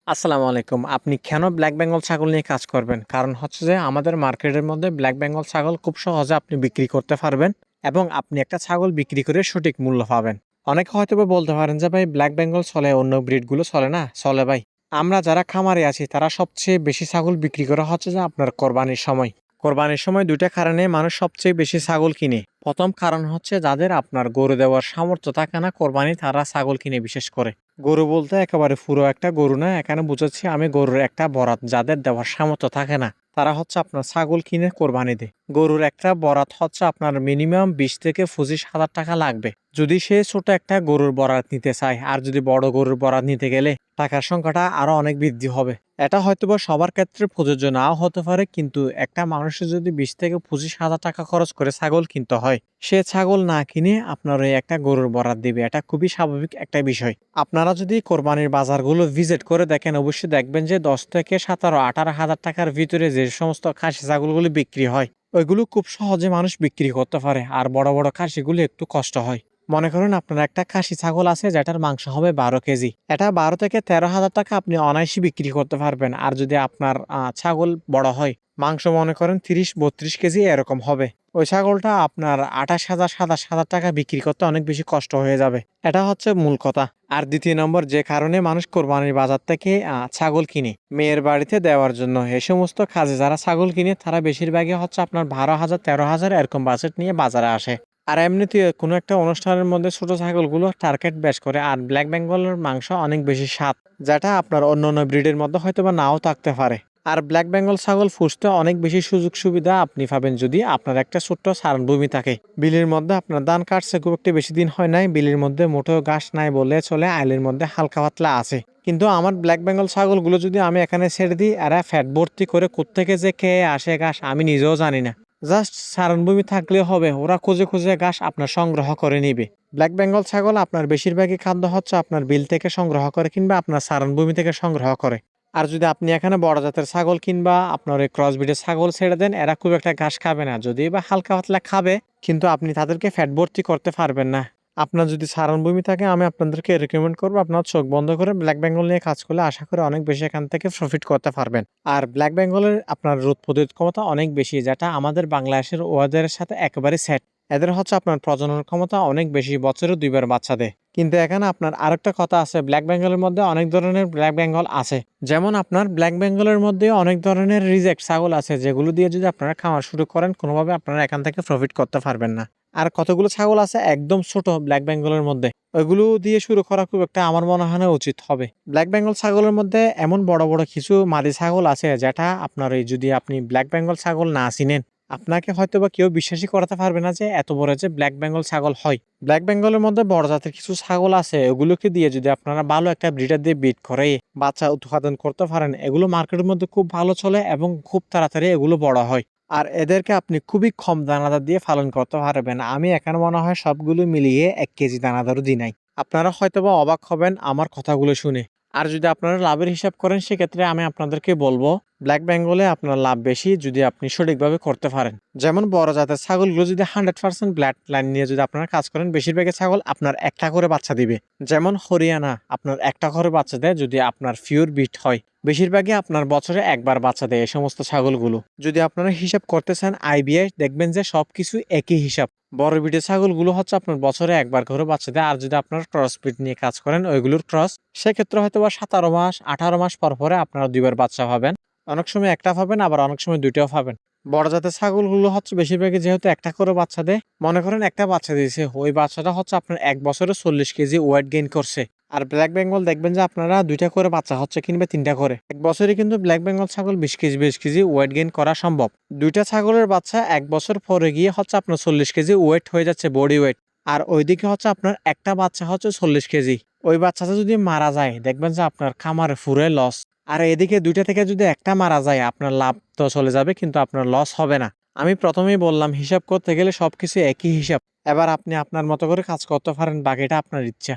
আসসালামু আলাইকুম। আপনি কেন ব্ল্যাক বেঙ্গল ছাগল নিয়ে কাজ করবেন? কারণ হচ্ছে যে আমাদের মার্কেটের মধ্যে ব্ল্যাক বেঙ্গল ছাগল খুব সহজে আপনি বিক্রি করতে পারবেন এবং আপনি একটা ছাগল বিক্রি করে সঠিক মূল্য পাবেন। অনেকে হয়তোবা বলতে পারেন যে ভাই ব্ল্যাক বেঙ্গল চলে অন্য ব্রিড গুলো চলে না? চলে ভাই। আমরা যারা খামারে আছি তারা সবচেয়ে বেশি ছাগল বিক্রি করা হচ্ছে যে আপনার কোরবানির সময়। কোরবানির সময় ২ টা কারণে মানুষ সবচেয়ে বেশি ছাগল কিনে। ১ম কারণ হচ্ছে যাদের আপনার গরু দেওয়ার সামর্থ্য থাকে না কোরবানি তারা ছাগল কিনে বিশেষ করে। গরু বলতে একেবারে পুরো একটা গরু না, এখানে বুঝাচ্ছি আমি গরুর একটা বরাত যাদের দেওয়ার সামর্থ্য থাকে না তারা হচ্ছে আপনার ছাগল কিনে কোরবানি দেয়। গরুর একটা বরাত হচ্ছে আপনার মিনিমাম ২০ থেকে ২৫ হাজার টাকা লাগবে যদি সে ছোট একটা গরুর বরাত নিতে চায়, আর যদি বড় গরুর বরাত নিতে গেলে টাকার সংখ্যাটা আরো অনেক বৃদ্ধি হবে। এটা হয়তোবা সবার ক্ষেত্রে প্রযোজ্য নাও হতে পারে, কিন্তু একটা মানুষের যদি ২০ থেকে ২৫ হাজার টাকা খরচ করে ছাগল কিনতে হয়, সে ছাগল না কিনে আপনার ওই একটা গরুর বরাত দিবে, এটা খুবই স্বাভাবিক একটা বিষয়। আপনারা যদি কোরবানির বাজারগুলো ভিজিট করে দেখেন অবশ্যই দেখবেন যে ১০ থেকে ১৭-১৮ হাজার টাকার ভিতরে যে সমস্ত খাসি ছাগলগুলি বিক্রি হয় ওইগুলো খুব সহজে মানুষ বিক্রি করতে পারে, আর বড় বড় খাসিগুলো একটু কষ্ট হয়। মনে করেন আপনার একটা খাসি ছাগল আছে যেটার মাংস হবে ১২ কেজি, এটা ১২ থেকে ১৩ হাজার টাকা আপনি অনায়াসে বিক্রি করতে পারবেন। আর যদি আপনার ছাগল বড় হয়, মাংস মনে করেন ৩০-৩২ কেজি এরকম হবে, ওই ছাগলটা আপনার ২৮ হাজার ২৭ হাজার টাকা বিক্রি করতে অনেক বেশি কষ্ট হয়ে যাবে। এটা হচ্ছে মূল কথা। আর দ্বিতীয় নম্বর যে কারণে মানুষ কোরবানির বাজার থেকে ছাগল কিনে মেয়ের বাড়িতে দেওয়ার জন্য, এই সমস্ত কাজে যারা ছাগল কিনে তারা বেশিরভাগই হচ্ছে আপনার ১২ হাজার ১৩ হাজার এরকম বাজেট নিয়ে বাজারে আসে। আর এমনিতে কোনো একটা অনুষ্ঠানের মধ্যে ছোট ছাগলগুলো টার্গেট বেশ করে। আর ব্ল্যাক বেঙ্গলের মাংস অনেক বেশি স্বাদ, যেটা আপনার অন্য ব্রিডের মধ্যে হয়তো বা নাও থাকতে পারে। আর ব্ল্যাক বেঙ্গল ছাগল পুষতে অনেক বেশি সুযোগ সুবিধা আপনি পাবেন যদি আপনার একটা ছোট্ট চারণভূমি থাকে। বিলের মধ্যে আপনার ধান কাটছে খুব একটা বেশি দিন হয় নাই, বিলের মধ্যে মোটেও ঘাস নাই বলে চলে, আইলের মধ্যে হালকা পাতলা আছে। কিন্তু আমার ব্ল্যাক বেঙ্গল ছাগলগুলো যদি আমি এখানে ছেড়ে দিই, এরা ফ্যাট ভর্তি করে কোত্থেকে যে খেয়ে আসে ঘাস আমি নিজেও জানি না। জাস্ট চারণভূমি থাকলে হবে, ওরা খুঁজে খুঁজে ঘাস আপনার সংগ্রহ করে নিবে। ব্ল্যাক বেঙ্গল ছাগল আপনার বেশিরভাগই খাদ্য হচ্ছে আপনার বিল থেকে সংগ্রহ করে কিংবা আপনার চারণভূমি থেকে সংগ্রহ করে। আর যদি আপনি এখানে বড় জাতের ছাগল কিংবা আপনার ওই ক্রস ব্রিডের ছাগল ছেড়ে দেন, এরা খুব একটা ঘাস খাবে না, যদি বা হালকা পাতলা খাবে, কিন্তু আপনি তাদেরকে ফ্যাট ভর্তি করতে পারবেন না। আপনার যদি চারণভূমি থাকে আমি আপনাদেরকে রেকমেন্ড করবো আপনার চোখ বন্ধ করে ব্ল্যাক বেঙ্গল নিয়ে কাজ করলে আশা করি অনেক বেশি এখান থেকে প্রফিট করতে পারবেন। আর ব্ল্যাক বেঙ্গলের আপনার রোগ প্রতিরোধ ক্ষমতা অনেক বেশি, যেটা আমাদের বাংলাদেশের ওয়াদের সাথে একেবারে সেট। এদের হচ্ছে আপনার প্রজনন ক্ষমতা অনেক বেশি, বছরে ২ বার বাচ্চা দেয়। কিন্তু এখানে আপনার আরেকটা কথা আছে, ব্ল্যাক বেঙ্গলের মধ্যে অনেক ধরনের ব্ল্যাক বেঙ্গল আছে। যেমন আপনার ব্ল্যাক বেঙ্গলের মধ্যে অনেক ধরনের রিজেক্ট ছাগল আছে, যেগুলো দিয়ে যদি আপনারা খাওয়া শুরু করেন কোনোভাবে আপনারা এখান থেকে প্রফিট করতে পারবেন না। আর কতগুলো ছাগল আছে একদম ছোট ব্ল্যাক বেঙ্গলের মধ্যে, ওইগুলো দিয়ে শুরু করা খুব একটা আমার মনে হয় না উচিত হবে। ব্ল্যাক বেঙ্গল ছাগলের মধ্যে এমন বড় বড় কিছু মাদি ছাগল আছে যেটা আপনার এই যদি আপনি ব্ল্যাক বেঙ্গল ছাগল না চিনেন, আপনাকে হয়তো বা কেউ বিশ্বাসই করাতে পারবে না যে এত বড় যে ব্ল্যাক বেঙ্গল ছাগল হয়। ব্ল্যাক বেঙ্গলের মধ্যে বড় জাতের কিছু ছাগল আছে, ওগুলোকে দিয়ে যদি আপনারা ভালো একটা ব্রিডার দিয়ে ব্রিড করে বাচ্চা উৎপাদন করতে পারেন, এগুলো মার্কেটের মধ্যে খুব ভালো চলে এবং খুব তাড়াতাড়ি এগুলো বড় হয়। আর এদেরকে আপনি খুবই কম দানাদার দিয়ে পালন করতে পারবেন। আমি এখানে মনে হয় সবগুলো মিলিয়ে ১ কেজি দানাদারও দিই নাই। আপনারা হয়তোবা অবাক হবেন আমার কথাগুলো শুনে। আর যদি আপনারা লাভের হিসাব করেন সেক্ষেত্রে আমি আপনাদেরকে বলবো ব্ল্যাক বেঙ্গলে আপনার লাভ বেশি যদি আপনি সঠিকভাবে করতে পারেন। যেমন বড় জাতের ছাগলগুলো যদি 100% ব্লাড লাইন নিয়ে যদি আপনারা কাজ করেন, বেশিরভাগই ছাগল আপনার একটা করে বাচ্চা দিবে। যেমন হরিয়ানা আপনার একটা করে বাচ্চা দেয় যদি আপনার পিওর বিট হয়। বেশিরভাগই আপনার বছরে একবার বাচ্চা দেয় এই সমস্ত ছাগলগুলো। যদি আপনারা হিসাব করতে চান আইবিআই, দেখবেন যে সবকিছু একই হিসাব। বড় বিটের ছাগলগুলো হচ্ছে আপনার বছরে একবার করে বাচ্চা দেয়। আর যদি আপনারা ক্রস ব্রিড নিয়ে কাজ করেন ওইগুলোর ক্রস, সেক্ষেত্রে হয়তো বা ১৭ মাস ১৮ মাস পর পরে আপনারা ২ বার বাচ্চা পাবেন। অনেক সময় একটা পাবেন, আবার অনেক সময় ২টাও পাবেন। বড় জাতের ছাগলগুলো হচ্ছে বেশিরভাগই যেহেতু একটা করে বাচ্চা দেয়, মনে করেন একটা বাচ্চা দিয়েছে, ওই বাচ্চাটা হচ্ছে আপনার ১ বছরে ৪০ কেজি ওয়েট গেইন করছে। আর ব্ল্যাক বেঙ্গল দেখবেন যে আপনারা ২টা করে বাচ্চা হচ্ছে কিংবা ৩টা করে, ১ বছরে কিন্তু ব্ল্যাক বেঙ্গল ছাগল ২০ কেজি ওয়েট গেইন করা সম্ভব। ২টা ছাগলের বাচ্চা ১ বছর পরে গিয়ে হচ্ছে আপনার ৪০ কেজি ওয়েট হয়ে যাচ্ছে বডি ওয়েট। আর ওইদিকে হচ্ছে আপনার একটা বাচ্চা হচ্ছে ৪০ কেজি। ওই বাচ্চাটা যদি মারা যায় দেখবেন যে আপনার খামারে ফুরে লস। আর এদিকে ২টা থেকে যদি একটা মারা যায় আপনার লাভ তো চলে যাবে, কিন্তু আপনার লস হবে না। আমি প্রথমেই বললাম হিসাব করতে গেলে সবকিছু একই হিসাব। এবার আপনি আপনার মতো করে কাজ করতে পারেন, বাকিটা আপনার ইচ্ছা।